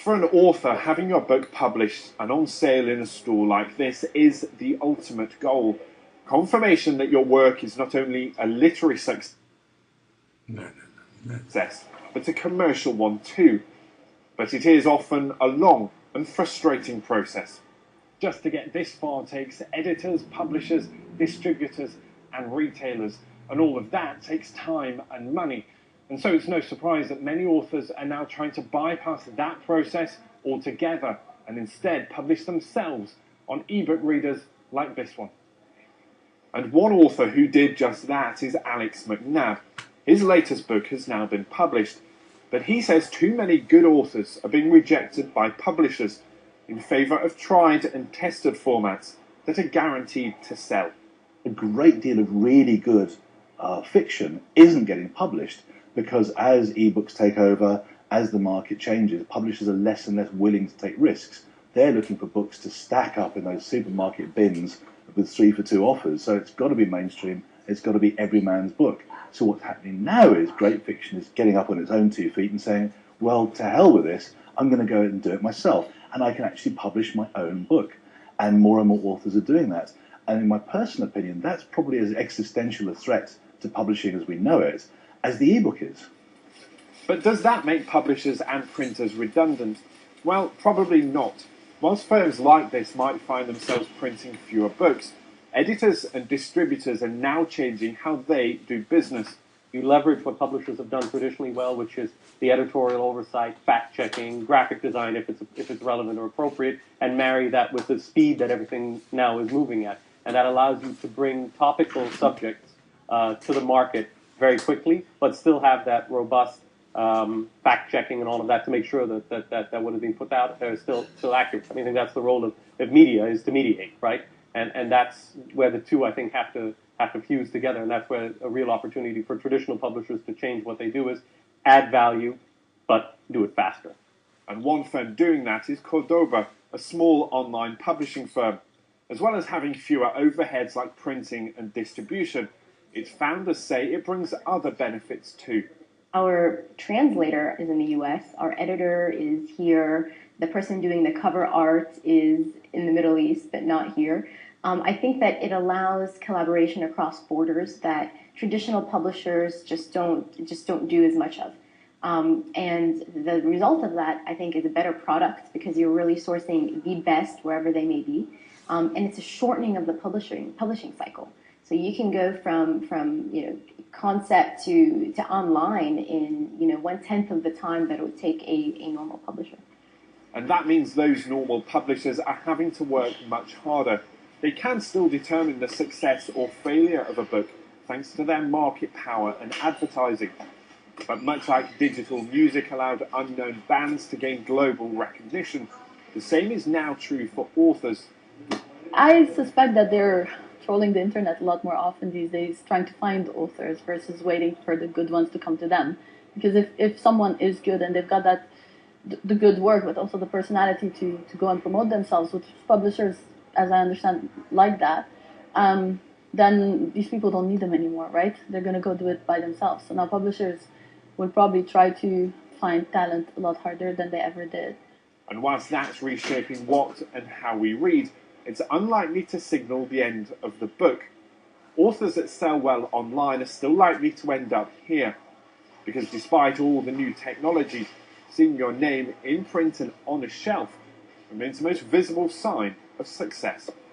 For an author, having your book published and on sale in a store like this is the ultimate goal. Confirmation that your work is not only a literary success, but a commercial one too. But it is often a long and frustrating process. Just to get this far takes editors, publishers, distributors and retailers, and all of that takes time and money. And so it's no surprise that many authors are now trying to bypass that process altogether and instead publish themselves on ebook readers like this one. And one author who did just that is Alex McNabb. His latest book has now been published, but he says too many good authors are being rejected by publishers in favour of tried and tested formats that are guaranteed to sell. A great deal of really good fiction isn't getting published because as ebooks take over, as the market changes, publishers are less and less willing to take risks. They're looking for books to stack up in those supermarket bins with 3 for 2 offers. So it's got to be mainstream, it's got to be every man's book. So what's happening now is great fiction is getting up on its own 2 feet and saying, well, to hell with this, I'm going to go and do it myself. And I can actually publish my own book. And more authors are doing that. And in my personal opinion, that's probably as existential a threat to publishing as we know it as the ebook is. But does that make publishers and printers redundant? Well, probably not. Whilst firms like this might find themselves printing fewer books, editors and distributors are now changing how they do business. You leverage what publishers have done traditionally well, which is the editorial oversight, fact-checking, graphic design if it's relevant or appropriate, and marry that with the speed that everything now is moving at. And that allows you to bring topical subjects to the market very quickly, but still have that robust fact-checking and all of that to make sure that what is being put out there is still accurate. I mean, I think that's the role of media, is to mediate, right? And that's where the two, I think, have to fuse together, and that's where a real opportunity for traditional publishers to change what they do is add value, but do it faster. And one firm doing that is Cordoba, a small online publishing firm. As well as having fewer overheads like printing and distribution, its founders say it brings other benefits too. Our translator is in the US, our editor is here, the person doing the cover art is in the Middle East, but not here. I think that it allows collaboration across borders that traditional publishers just don't do as much of. And the result of that, I think, is a better product because you're really sourcing the best wherever they may be. And it's a shortening of the publishing cycle. So you can go from concept to online in 1/10 of the time that it would take a normal publisher. And that means those normal publishers are having to work much harder. They can still determine the success or failure of a book thanks to their market power and advertising. But much like digital music allowed unknown bands to gain global recognition, the same is now true for authors. I suspect that they're trolling the internet a lot more often these days, trying to find authors versus waiting for the good ones to come to them. Because if someone is good and they've got the good work, but also the personality to go and promote themselves, which publishers, as I understand, like that, then these people don't need them anymore, right? They're going to go do it by themselves. So now publishers will probably try to find talent a lot harder than they ever did. And whilst that's reshaping what and how we read, it's unlikely to signal the end of the book. Authors that sell well online are still likely to end up here, because despite all the new technology, seeing your name in print and on a shelf remains the most visible sign of success.